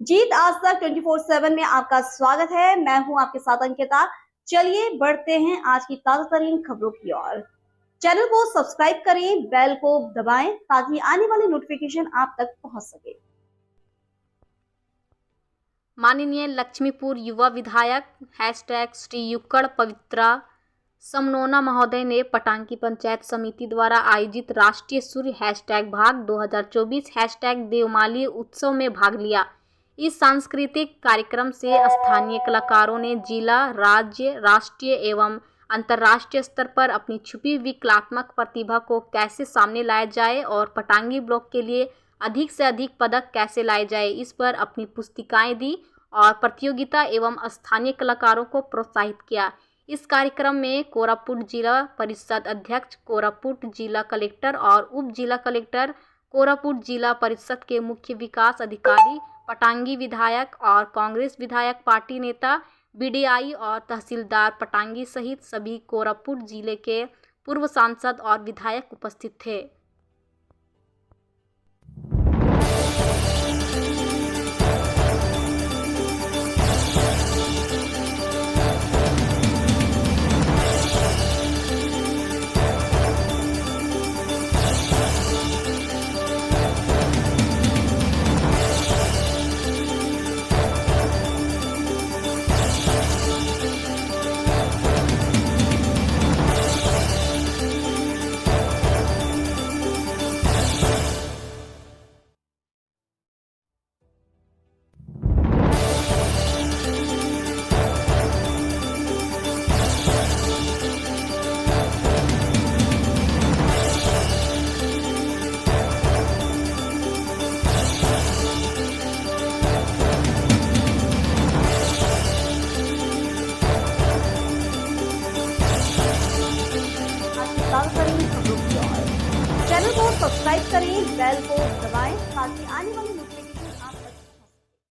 जीत आज तक 24/7 में आपका स्वागत है। मैं हूं आपके साथ अंकिता। चलिए बढ़ते हैं आज की ताजा तरीन खबरों की ओर। चैनल को सब्सक्राइब करें, बेल को दबाएं ताकि आने वाली नोटिफिकेशन आप तक पहुंच सके। माननीय लक्ष्मीपुर युवा विधायक श्री युक्कड़ पवित्रा समनोना महोदय ने पटांकी पंचायत समिति द्वारा आयोजित राष्ट्रीय सूर्य भाग 2024 देवमाली उत्सव में भाग लिया। इस सांस्कृतिक कार्यक्रम से स्थानीय कलाकारों ने जिला, राज्य, राष्ट्रीय एवं अंतर्राष्ट्रीय स्तर पर अपनी छुपी हुई कलात्मक प्रतिभा को कैसे सामने लाया जाए और पटांगी ब्लॉक के लिए अधिक से अधिक पदक कैसे लाए जाए, इस पर अपनी पुस्तिकाएं दी और प्रतियोगिता एवं स्थानीय कलाकारों को प्रोत्साहित किया। इस कार्यक्रम में कोरापुट जिला परिषद अध्यक्ष, कोरापुट जिला कलेक्टर और उप जिला कलेक्टर, कोरापुट जिला परिषद के मुख्य विकास अधिकारी, पटांगी विधायक और कांग्रेस विधायक पार्टी नेता, बीडीआई और तहसीलदार पटांगी सहित सभी कोरापुट जिले के पूर्व सांसद और विधायक उपस्थित थे। चैनल को सब्सक्राइब करें, बेल को दबाएं ताकि आने वाली नोटिफिकेशन